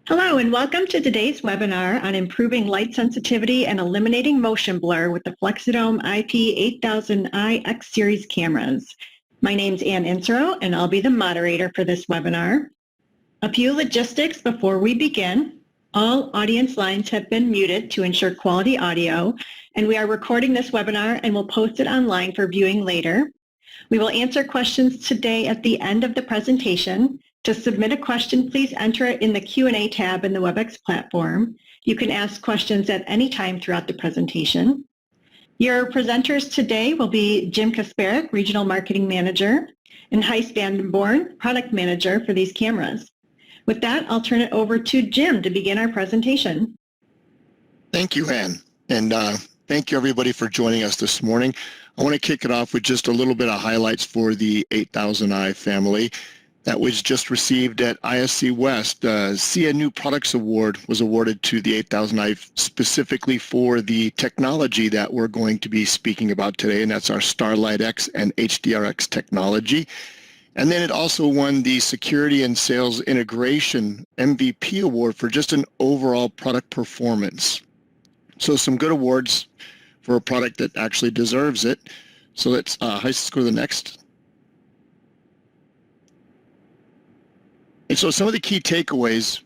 Hello and welcome to today's webinar on improving light sensitivity and eliminating motion blur with the FLEXIDOME IP 8000i X series cameras. My name's Ann Insero and I'll be the moderator for this webinar. A few logistics before we begin. All audience lines have been muted to ensure quality audio, and we are recording this webinar and will post it online for viewing later. We will answer questions today at the end of the presentation. To submit a question, please enter it in the Q&A tab in the WebEx platform. You can ask questions at any time throughout the presentation. Your presenters today will be Jim Kasparek, Regional Marketing Manager, and Gijs van den Born, Product Manager for these cameras. With that, I'll turn it over to Jim to begin our presentation. Thank you, Ann, and thank you everybody for joining us this morning. I want to kick it off with just a little bit of highlights for the 8000i family that was just received at ISC West. SIA New Products Award was awarded to the 8000i specifically for the technology that we're going to be speaking about today, and that's our Starlight X and HDR X technology. And then it also won the Security and Sales Integration MVP Award for just an overall product performance. So some good awards for a product that actually deserves it. So let's go to the next. And so some of the key takeaways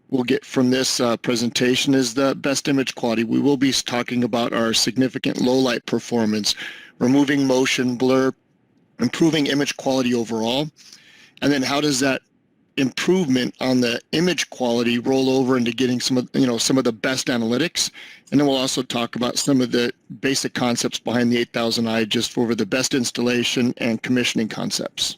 we'll get from this presentation is the best image quality. We will be talking about our significant low light performance, removing motion blur, improving image quality overall, and then how does that improvement on the image quality roll over into getting some of the best analytics. And then we'll also talk about some of the basic concepts behind the 8000i just for the best installation and commissioning concepts.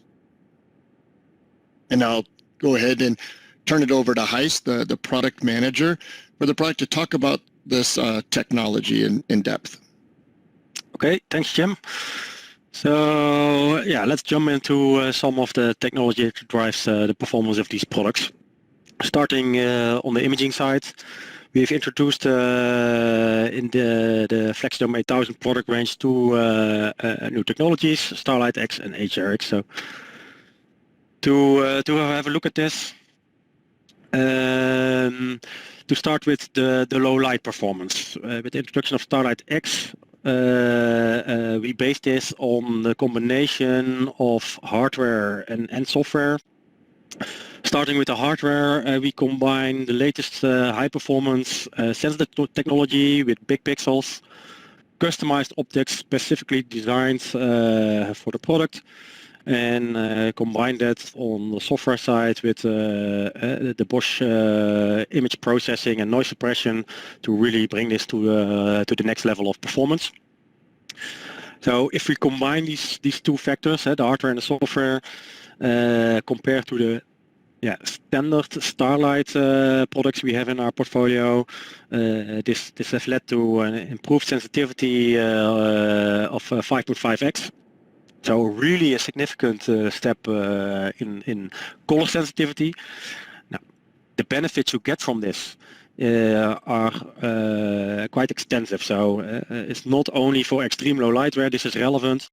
And I'll go ahead and turn it over to Gijs, the product manager for the product, to talk about this technology in depth. Okay, thanks, Jim. So yeah, let's jump into some of the technology that drives the performance of these products. Starting on the imaging side, we've introduced in the FLEXIDOME 8000 product range two new technologies, Starlight X and HDR X. So to have a look at this, to start with the low light performance, with the introduction of Starlight X, we base this on the combination of hardware and software. Starting with the hardware, we combine the latest high-performance sensor technology with big pixels, customized optics specifically designed for the product, and combine that on the software side with the Bosch image processing and noise suppression to really bring this to the next level of performance. So if we combine these two factors, the hardware and the software, compared to the standard Starlight products we have in our portfolio, this has led to an improved sensitivity of 5.5x. So really a significant step in color sensitivity. Now, the benefits you get from this are quite extensive. So it's not only for extreme low light where this is relevant,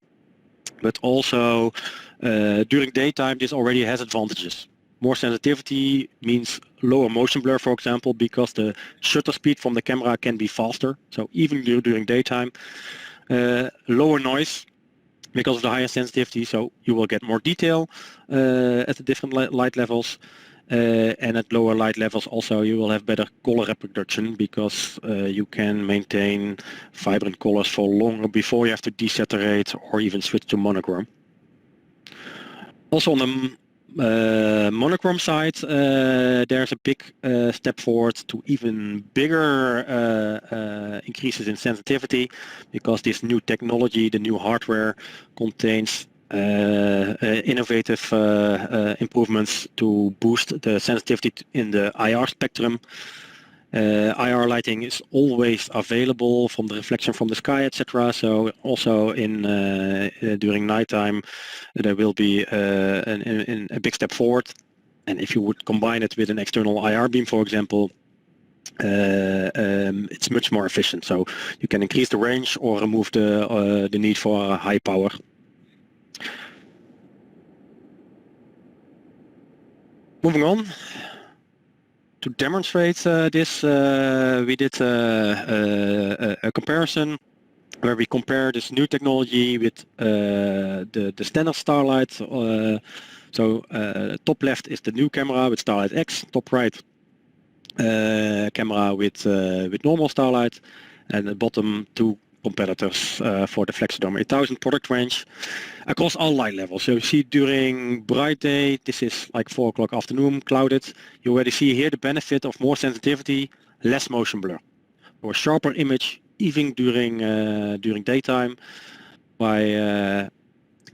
but also during daytime this already has advantages. More sensitivity means lower motion blur, for example, because the shutter speed from the camera can be faster. So even during daytime, lower noise, because of the higher sensitivity, so you will get more detail at the different light levels, and at lower light levels also you will have better color reproduction because you can maintain vibrant colors for longer before you have to desaturate or even switch to monochrome. Also on the monochrome side, there's a big step forward to even bigger increases in sensitivity, because this new technology, the new hardware, contains innovative improvements to boost the sensitivity in the IR spectrum. IR lighting is always available from the reflection from the sky, etc. So also during nighttime there will be a big step forward. And if you would combine it with an external IR beam, for example, it's much more efficient. So you can increase the range or remove the need for high power. Moving on to demonstrate this, we did a comparison where we compare this new technology with the standard starlight. Top left is the new camera with starlight X, top right camera with normal starlight, and the bottom two competitors for the FLEXIDOME 8000 product range across all light levels. So you see during bright day, this is like 4 o'clock afternoon, clouded, you already see here the benefit of more sensitivity, less motion blur, or a sharper image even during daytime by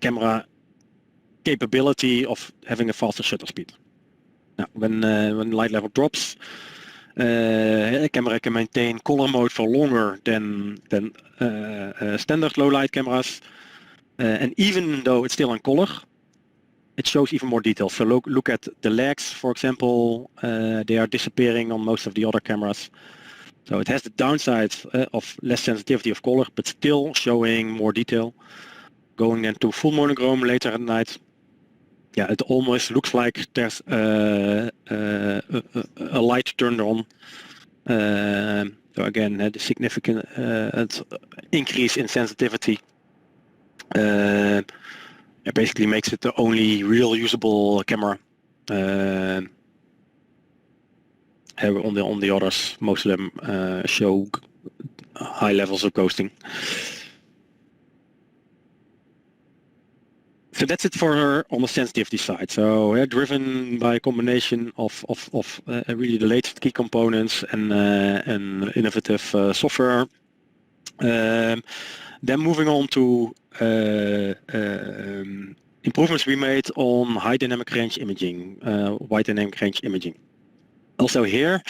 camera capability of having a faster shutter speed. Now, when light level drops, a camera can maintain color mode for longer than standard low light cameras, and even though it's still in color, it shows even more detail. So look at the legs, for example, they are disappearing on most of the other cameras. So it has the downside of less sensitivity of color, but still showing more detail. Going into full monochrome later at night, yeah, it almost looks like there's a light turned on. So again, the significant increase in sensitivity it basically makes it the only real usable camera. On the others, most of them show high levels of ghosting. So that's it for on the sensitivity side. So driven by a combination of really the latest key components and innovative software. Then moving on to improvements we made on high dynamic range imaging, wide dynamic range imaging. Also here,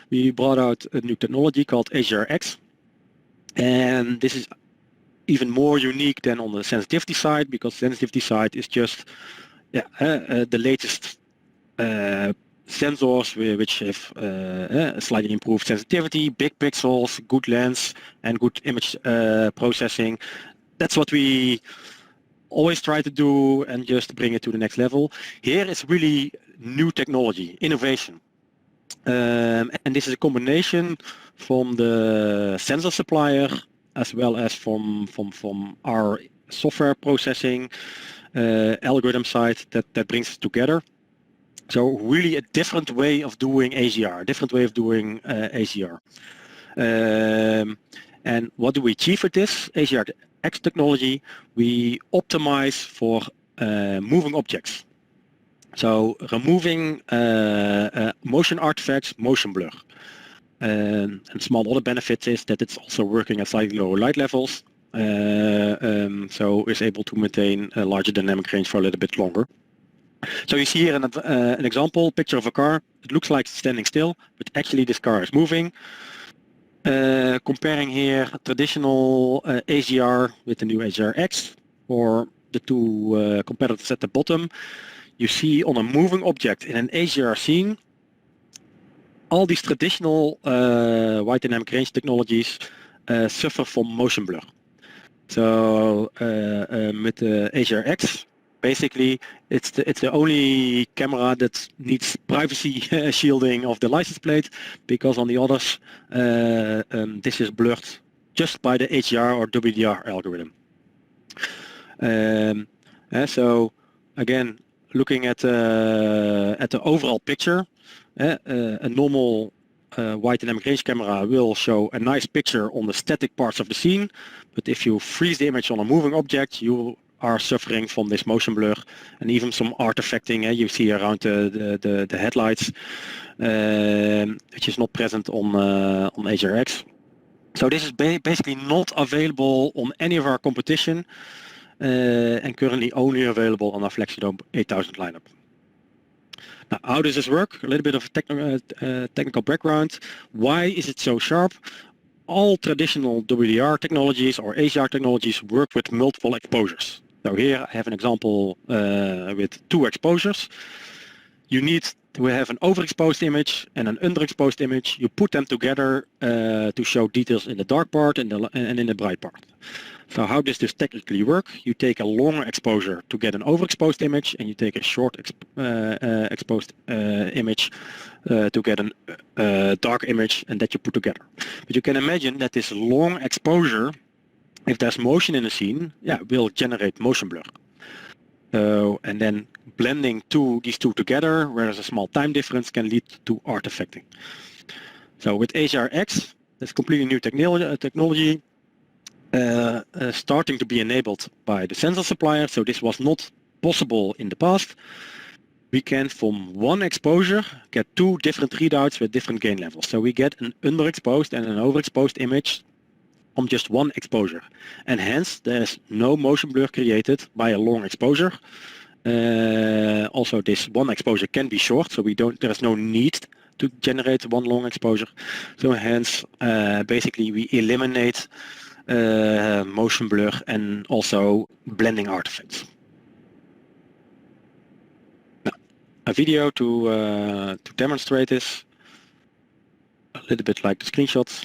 we brought out a new technology called HDR X, and this is even more unique than on the sensitivity side, because sensitivity side is just the latest sensors which have slightly improved sensitivity, big pixels, good lens, and good image processing. That's what we always try to do and just bring it to the next level. Here it's really new technology, innovation. And this is a combination from the sensor supplier as well as from our software processing algorithm side that brings it together. So really a different way of doing HDR, a different way of doing HDR. And what do we achieve with this HDR X technology? We optimize for moving objects. So removing motion artifacts, motion blur. And small other benefits is that it's also working at slightly lower light levels, so it's able to maintain a larger dynamic range for a little bit longer. So you see here an example picture of a car. It looks like it's standing still, but actually this car is moving. Comparing here traditional HDR with the new HDR X, or the two competitors at the bottom, you see on a moving object in an HDR scene, all these traditional wide dynamic range technologies suffer from motion blur. So with the HDR X, basically it's the only camera that needs privacy shielding of the license plate, because on the others this is blurred just by the HDR or WDR algorithm. So again, looking at the overall picture, a normal wide dynamic range camera will show a nice picture on the static parts of the scene, but if you freeze the image on a moving object, you are suffering from this motion blur and even some artifacting you see around the headlights, which is not present on HDR X. So this is basically not available on any of our competition, and currently only available on our FLEXIDOME 8000 lineup. Now, how does this work? A little bit of technical background. Why is it so sharp? All traditional WDR technologies or HDR technologies work with multiple exposures. So here I have an example with 2 exposures. you need to have an overexposed image and an underexposed image. You put them together to show details in the dark part and in the bright part. So how does this technically work? You take a longer exposure to get an overexposed image, and you take a short exposed image to get a dark image, and that you put together. But you can imagine that this long exposure, if there's motion in the scene, will generate motion blur. And then blending these two together, where there's a small time difference, can lead to artifacting. So with HDR X, that's completely new technology. Starting to be enabled by the sensor supplier, so this was not possible in the past. We can, from one exposure, get two different readouts with different gain levels. So we get an underexposed and an overexposed image on just one exposure, and hence there is no motion blur created by a long exposure. Also, this one exposure can be short, so there's no need to generate one long exposure. So hence, basically, we eliminate motion blur and also blending artifacts. Now, a video to demonstrate this, a little bit like the screenshots.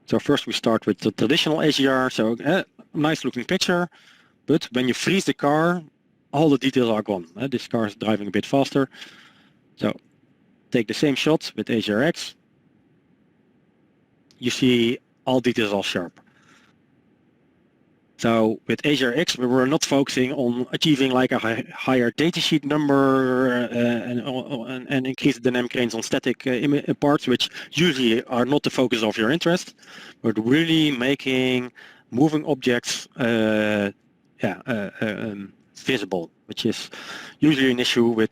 So first we start with the traditional HDR, so nice looking picture, but when you freeze the car, all the details are gone. This car is driving a bit faster. So take the same shot with HDR X, you see all details are sharp. So with HDR X, we were not focusing on achieving like a higher datasheet number and increase the dynamic range on static parts, which usually are not the focus of your interest, but really making moving objects visible, which is usually an issue with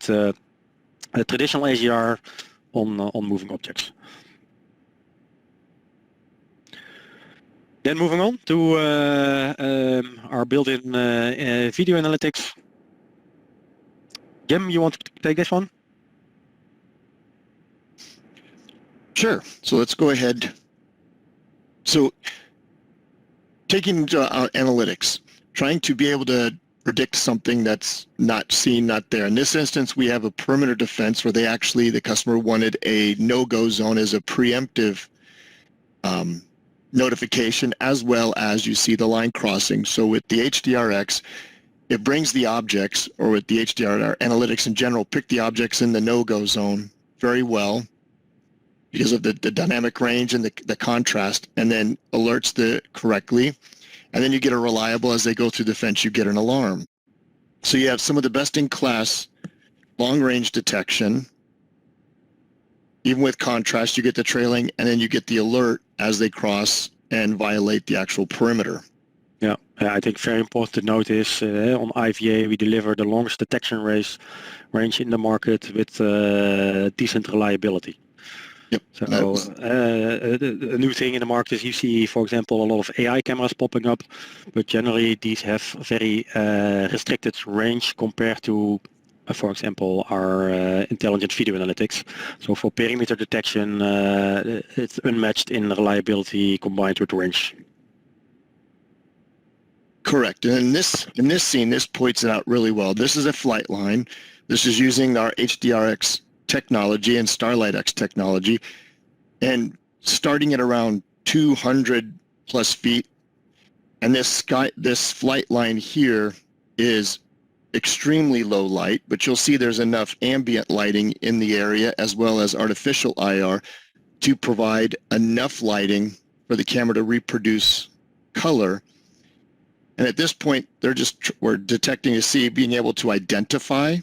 traditional HDR on moving objects. Then moving on to our built-in video analytics. Jim, you want to take this one? Sure. So let's go ahead. So taking analytics, trying to be able to predict something that's not seen, not there. In this instance, we have a perimeter defense where the customer wanted a no-go zone as a preemptive notification, as well as you see the line crossing. So with the HDRX, it brings the objects, or with the HDR analytics in general, pick the objects in the no-go zone very well because of the dynamic range and the contrast, and then alerts correctly. And then you get a reliable, as they go through the fence, you get an alarm. So you have some of the best-in-class long-range detection. Even with contrast, you get the trailing, and then you get the alert as they cross and violate the actual perimeter. Yeah, I think very important to note is on IVA, we deliver the longest detection range in the market with decent reliability. Yep. So a new thing in the market is you see, for example, a lot of AI cameras popping up, but generally these have very restricted range compared to, for example, our intelligent video analytics. So for perimeter detection, it's unmatched in reliability combined with range. Correct. And in this scene, this points it out really well. This is a flight line. This is using our HDRX technology and Starlight X technology, and starting at around 200 plus feet. And this flight line here is extremely low light, but you'll see there's enough ambient lighting in the area as well as artificial IR to provide enough lighting for the camera to reproduce color. And at this point, we're detecting to see, being able to identify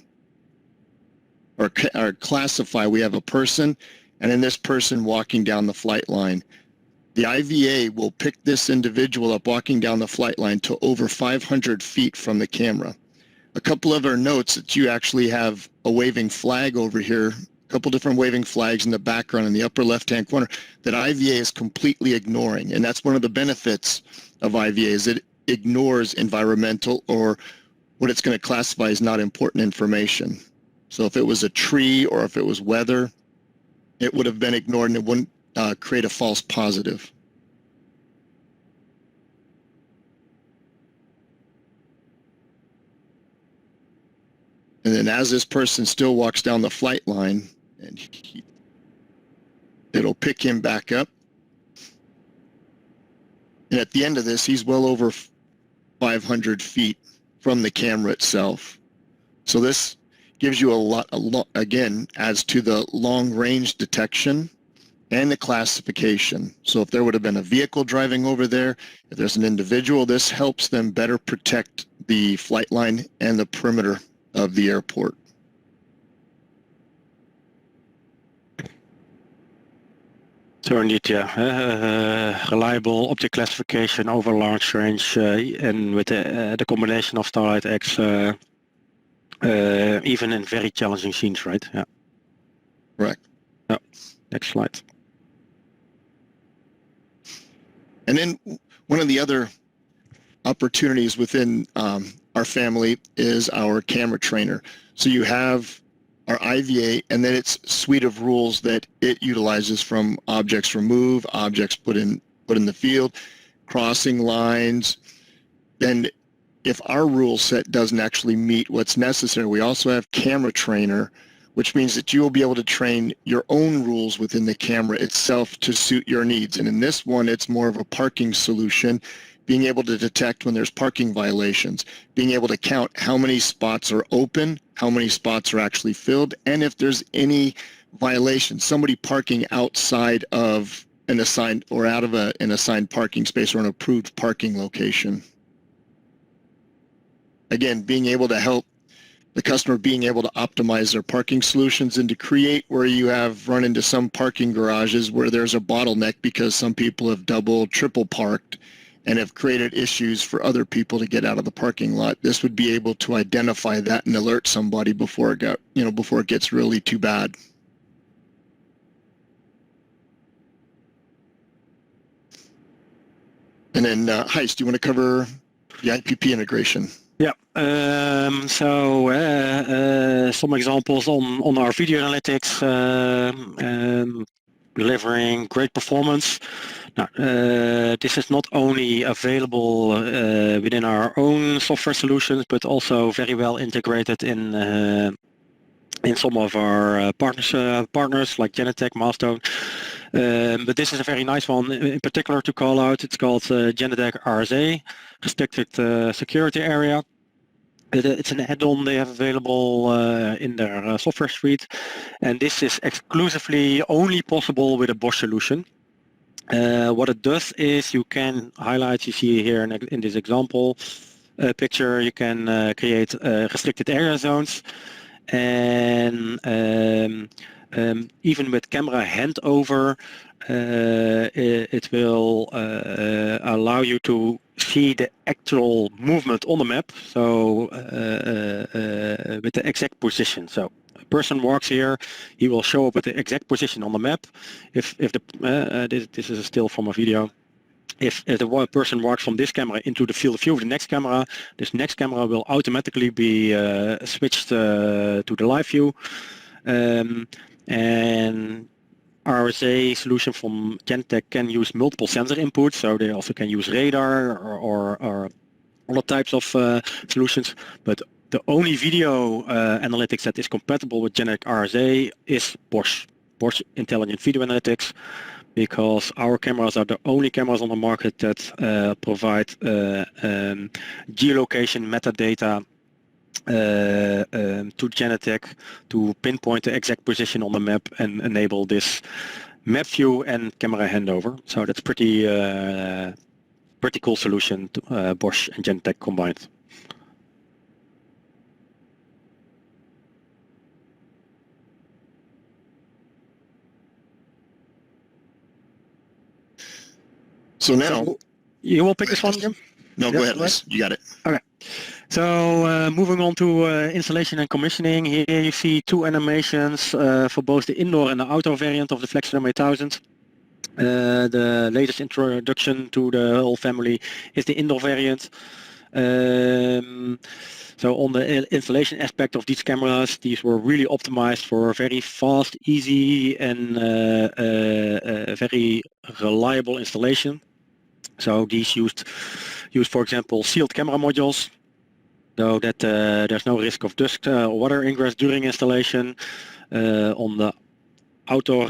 or classify. We have a person, and then this person walking down the flight line. The IVA will pick this individual up walking down the flight line to over 500 feet from the camera. A couple other notes that you actually have a waving flag over here, a couple different waving flags in the background in the upper left-hand corner that IVA is completely ignoring. And that's one of the benefits of IVA, is it ignores environmental, or what it's going to classify as not important information. So if it was a tree or if it was weather, it would have been ignored and it wouldn't create a false positive. And then as this person still walks down the flight line, and it'll pick him back up. And at the end of this, he's well over 500 feet from the camera itself. So this gives you a lot, again, as to the long range detection and the classification. So if there would have been a vehicle driving over there, if there's an individual, this helps them better protect the flight line and the perimeter of the airport. So indeed, yeah, reliable object classification over large range, and with the combination of Starlight X, even in very challenging scenes, right? Yeah. Correct. Yeah. Next slide. And then one of the other opportunities within our family is our camera trainer. So you have our IVA, and then its suite of rules that it utilizes, from objects removed, objects put in the field, crossing lines. Then if our rule set doesn't actually meet what's necessary, we also have camera trainer, which means that you will be able to train your own rules within the camera itself to suit your needs. And in this one, it's more of a parking solution, being able to detect when there's parking violations, being able to count how many spots are open, how many spots are actually filled, and if there's any violation, somebody parking outside of an assigned or out of an assigned parking space or an approved parking location. Again, being able to help the customer being able to optimize their parking solutions and to create where you have run into some parking garages where there's a bottleneck because some people have double, triple parked and have created issues for other people to get out of the parking lot. This would be able to identify that and alert somebody before it gets really too bad. And then, Heist, do you want to cover the IPP integration? Yeah. Some examples on our video analytics, delivering great performance. Now, this is not only available within our own software solutions, but also very well integrated in some of our partners like Genetec, Milestone. But this is a very nice one in particular to call out. It's called Genetec RSA, Restricted Security Area. It's an add-on they have available in their software suite, and this is exclusively only possible with a Bosch solution. What it does is you can highlight, you see here in this example picture, you can create restricted area zones, and even with camera handover, it will allow you to see the actual movement on the map, so with the exact position. So a person walks here, he will show up with the exact position on the map. If the this is still from a video. If the person walks from this camera into the field of view of the next camera, this next camera will automatically be switched to the live view. And RSA solution from Genetec can use multiple sensor inputs, so they also can use radar or other types of solutions. But the only video analytics that is compatible with Genetec RSA is Bosch Intelligent Video Analytics, because our cameras are the only cameras on the market that provide geolocation metadata to Genetec to pinpoint the exact position on the map and enable this map view and camera handover. So that's pretty cool solution to Bosch and Genetec combined. So now, you will pick this one, Jim? No, go ahead, Liz. You got it. Okay. So moving on to installation and commissioning. Here you see two animations for both the indoor and the outdoor variant of the FLEXIDOME 8000. The latest introduction to the whole family is the indoor variant. So on the installation aspect of these cameras, these were really optimized for very fast, easy, and very reliable installation. So these used, for example, sealed camera modules. so that there's no risk of dust or water ingress during installation. On the outdoor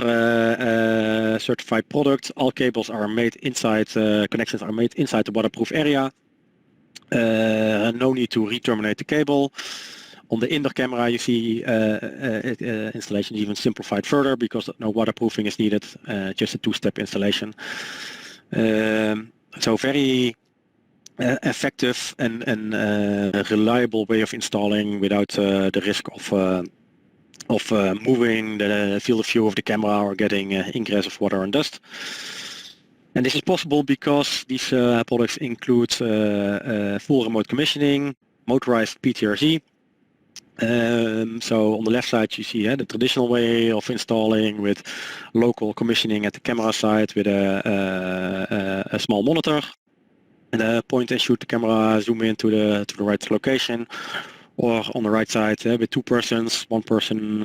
certified product, all cables are made inside, connections are made inside the waterproof area. No need to re-terminate the cable. On the indoor camera, you see installation even simplified further because no waterproofing is needed, just a two-step installation. So very effective and reliable way of installing without the risk of moving the field of view of the camera or getting ingress of water and dust. And this is possible because these products include full remote commissioning, motorized PTRZ. So on the left side you see the traditional way of installing with local commissioning at the camera side with a small monitor. And point and shoot the camera, zoom in to the right location. Or on the right side with two persons, one person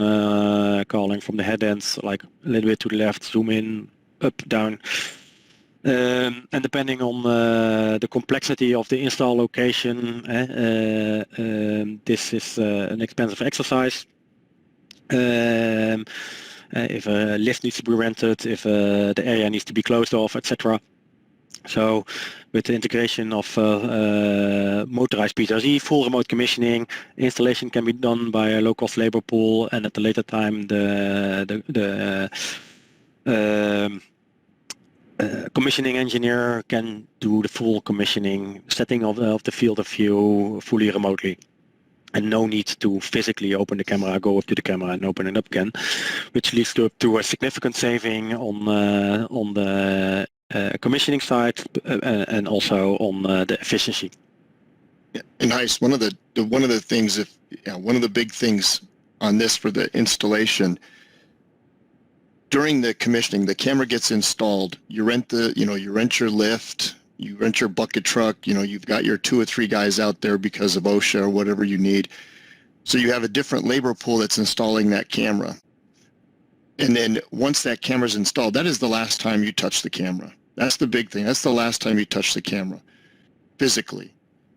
calling from the head end, like a little bit to the left, zoom in, up, down. And depending on the complexity of the install location, this is an expensive exercise. If a lift needs to be rented, if the area needs to be closed off, etc. So with the integration of motorized PTRZ, full remote commissioning, installation can be done by a low-cost labor pool, and at a later time the commissioning engineer can do the full commissioning, setting of the field of view fully remotely. And no need to physically open the camera, go up to the camera and open it up again, which leads to a significant saving on the commissioning side and also on the efficiency. Yeah. And Heis, one of the things, one of the big things on this for the installation, during the commissioning, the camera gets installed. You rent your lift, you rent your bucket truck. You've got your 2 or 3 guys out there because of OSHA or whatever you need. So you have a different labor pool that's installing that camera. And then once that camera's installed, that is the last time you touch the camera. That's the big thing. That's the last time you touch the camera physically.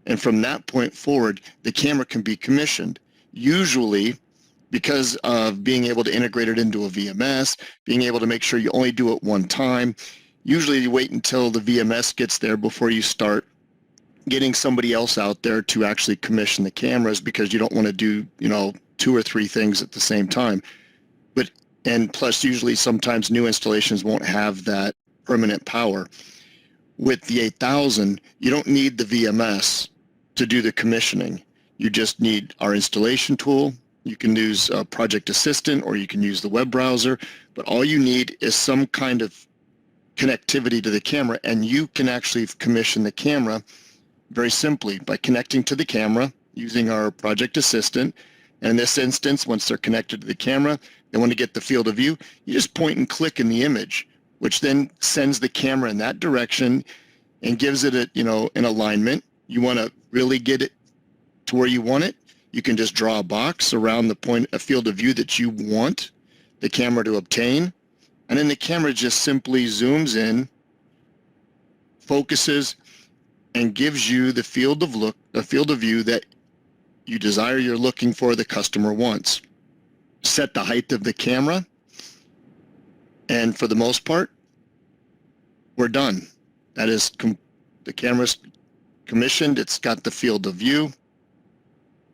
And from that point forward, the camera can be commissioned. Usually, because of being able to integrate it into a VMS, being able to make sure you only do it one time. Usually you wait until the VMS gets there before you start getting somebody else out there to actually commission the cameras, because you don't want to do, 2 or 3 things at the same time. And plus, usually sometimes new installations won't have that permanent power. With the 8000, you don't need the VMS to do the commissioning. You just need our installation tool. You can use Project Assistant, or you can use the web browser, but all you need is some kind of connectivity to the camera, and you can actually commission the camera very simply by connecting to the camera using our Project Assistant. And in this instance, once they're connected to the camera, they want to get the field of view, you just point and click in the image, which then sends the camera in that direction and gives it an alignment. You want to really get it to where you want it, you can just draw a box around a field of view that you want the camera to obtain, and then the camera just simply zooms in, focuses, and gives you the field of view that you desire, you're looking for, the customer wants. Set the height of the camera, and for the most part, we're done. That is, the camera's commissioned, it's got the field of view,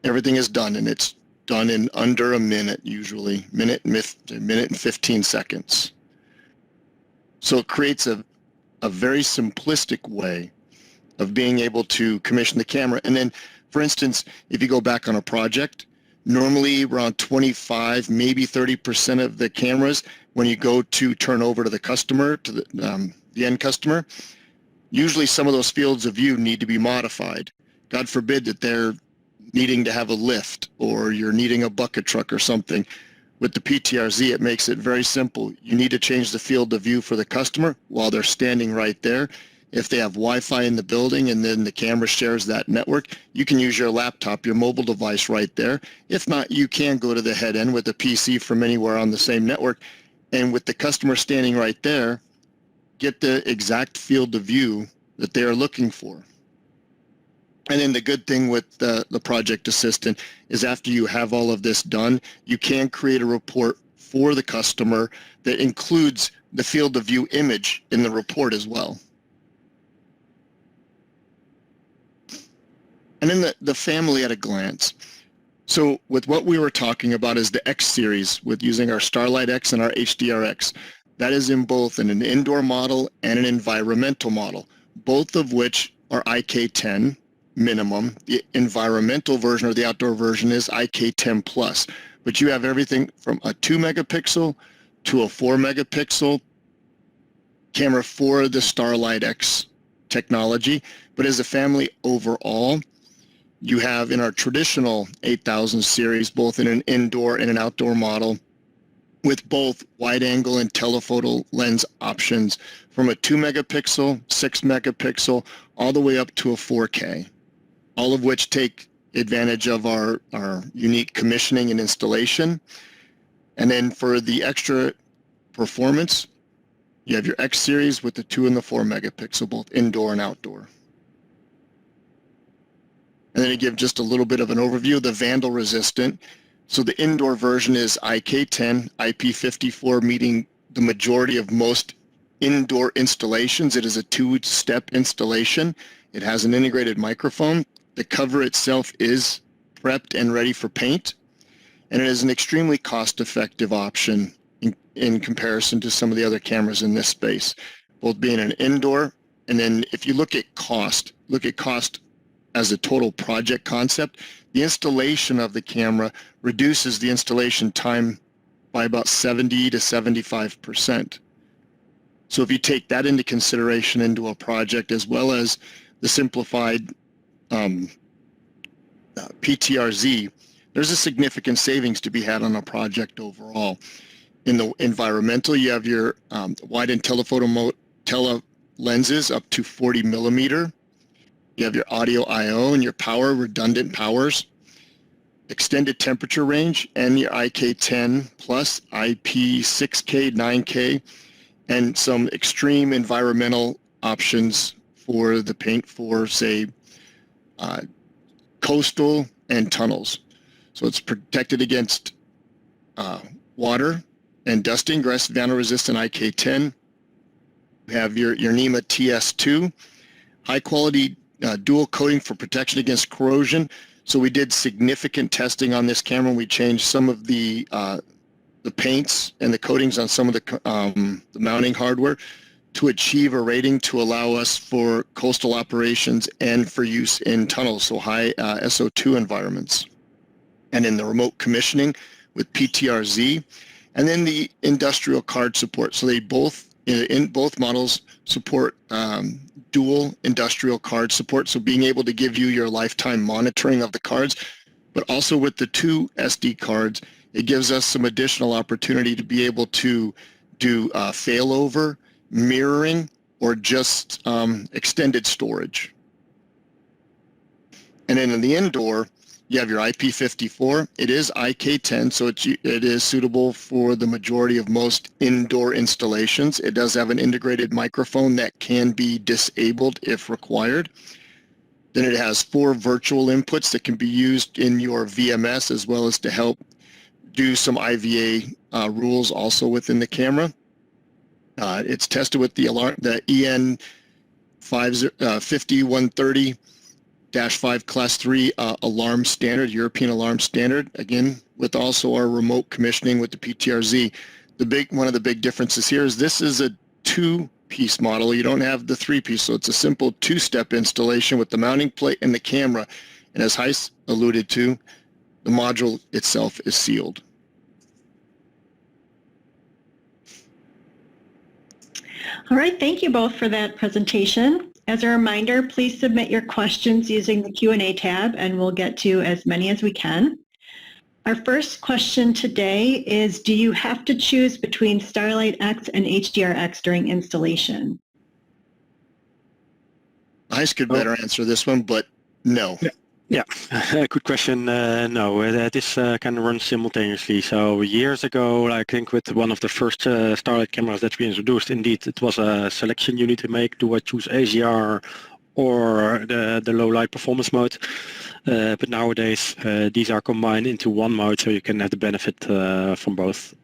everything is done, and it's done in under a minute, usually minute and 15 seconds. So it creates a very simplistic way of being able to commission the camera. And then, for instance, if you go back on a project, normally around 25, maybe 30% of the cameras, when you go to turn over to the customer, to the end customer, usually some of those fields of view need to be modified. God forbid that they're needing to have a lift, or you're needing a bucket truck or something. With the PTRZ, it makes it very simple. You need to change the field of view for the customer while they're standing right there. If they have Wi-Fi in the building and then the camera shares that network, you can use your laptop, your mobile device right there. If not, you can go to the head end with a PC from anywhere on the same network, and with the customer standing right there, get the exact field of view that they are looking for. And then the good thing with the Project Assistant is after you have all of this done, you can create a report for the customer that includes the field of view image in the report as well. And then the family at a glance. So with what we were talking about is the X series with using our Starlight X and our HDR X. That is in both an indoor model and an environmental model, both of which are IK10 minimum. The environmental version or the outdoor version is IK10 plus, but you have everything from a 2 megapixel to a 4 megapixel camera for the Starlight X technology. But as a family overall, you have in our traditional 8000 series, both in an indoor and an outdoor model, with both wide angle and telephoto lens options from a 2 megapixel, 6 megapixel, all the way up to a 4K, all of which take advantage of our unique commissioning and installation. And then for the extra performance, you have your X series with the 2 and the 4 megapixel, both indoor and outdoor. And then to give just a little bit of an overview, the vandal resistant. So the indoor version is IK10, IP54, meeting the majority of most indoor installations. It is a 2-step installation. It has an integrated microphone. The cover itself is prepped and ready for paint. And it is an extremely cost-effective option in comparison to some of the other cameras in this space, both being an indoor. And then if you look at cost as a total project concept, the installation of the camera reduces the installation time by about 70 to 75%. So if you take that into consideration into a project, as well as the simplified PTRZ, there's a significant savings to be had on a project overall. In the environmental, you have your wide and telephoto tele lenses up to 40 millimeter. You have your audio I/O and your power, redundant powers, extended temperature range, and your IK10 plus IP6K, 9K, and some extreme environmental options for the paint for, say, coastal and tunnels. So it's protected against water and dust ingress, vandal resistant IK10. You have your NEMA TS2, high quality dual coating for protection against corrosion. So we did significant testing on this camera. We changed some of the paints and the coatings on some of the mounting hardware to achieve a rating to allow us for coastal operations and for use in tunnels, so high SO2 environments. And in the remote commissioning with PTRZ, and then the industrial card support. So they both, in both models, support dual industrial card support, so being able to give you your lifetime monitoring of the cards, but also with the 2 SD cards, it gives us some additional opportunity to be able to do failover, mirroring, or just extended storage. And then in the indoor, you have your IP54. It is IK10, so it is suitable for the majority of most indoor installations. It does have an integrated microphone that can be disabled if required. Then it has 4 virtual inputs that can be used in your VMS, as well as to help do some IVA rules also within the camera. It's tested with the EN 5130-5 Class 3 alarm standard, European alarm standard, again, with also our remote commissioning with the PTRZ. One of the big differences here is this is a 2-piece model. You don't have the 3-piece, so it's a simple 2-step installation with the mounting plate and the camera. And as Heis alluded to, the module itself is sealed. All right, thank you both for that presentation. As a reminder, please submit your questions using the Q&A tab, and we'll get to as many as we can. Our first question today is, do you have to choose between Starlight X and HDR X during installation? Heis could better answer this one, but no. Yeah, good question. No, this can run simultaneously. So years ago, I think with one of the first Starlight cameras that we introduced, indeed, it was a selection you need to make. Do I choose HDR or the low light performance mode. But nowadays, these are combined into one mode, so you can have the benefit from both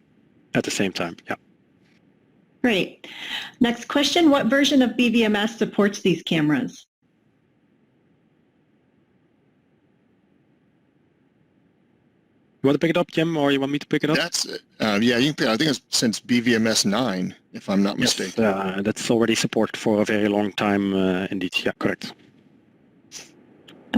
at the same time. Yeah. Great. Next question, what version of BVMS supports these cameras? You want to pick it up, Jim, or you want me to pick it up? That's yeah, you can pick it up. I think it's since BVMS 9, if I'm not mistaken. Yes, that's already supported for a very long time, indeed. Yeah, correct.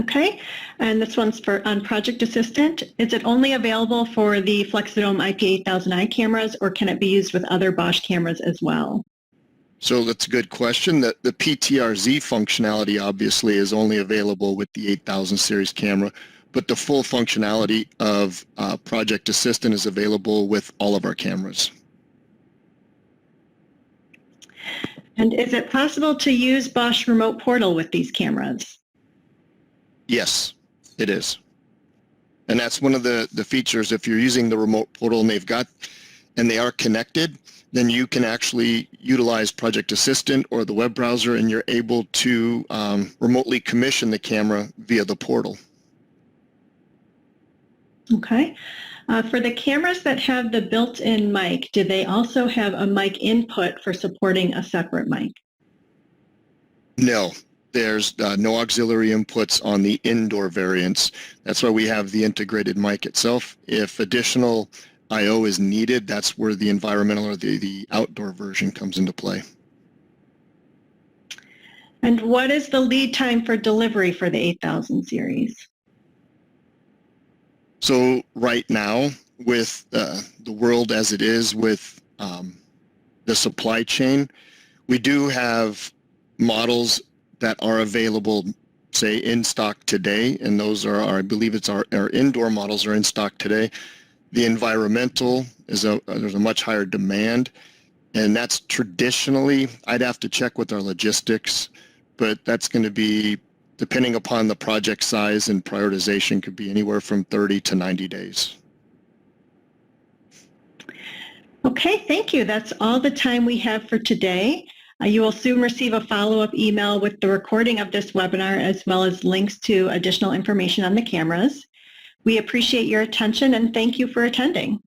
Okay, and this one's on Project Assistant. Is it only available for the FLEXIDOME IP 8000i cameras, or can it be used with other Bosch cameras as well? So that's a good question. The PTRZ functionality obviously is only available with the 8000 series camera, but the full functionality of Project Assistant is available with all of our cameras. And is it possible to use Bosch Remote Portal with these cameras? Yes, it is. And that's one of the features. If you're using the remote portal and they are connected, then you can actually utilize Project Assistant or the web browser, and you're able to remotely commission the camera via the portal. Okay. For the cameras that have the built-in mic, do they also have a mic input for supporting a separate mic? No, there's no auxiliary inputs on the indoor variants. That's why we have the integrated mic itself. If additional I/O is needed, that's where the environmental or the outdoor version comes into play. And what is the lead time for delivery for the 8000 series? So right now, with the world as it is with the supply chain, we do have models that are available, say, in stock today, and those are I believe it's our indoor models are in stock today. The environmental there's a much higher demand, and that's traditionally, I'd have to check with our logistics, but that's going to be, depending upon the project size and prioritization, could be anywhere from 30 to 90 days. Okay, thank you. That's all the time we have for today. You will soon receive a follow-up email with the recording of this webinar, as well as links to additional information on the cameras. We appreciate your attention and thank you for attending.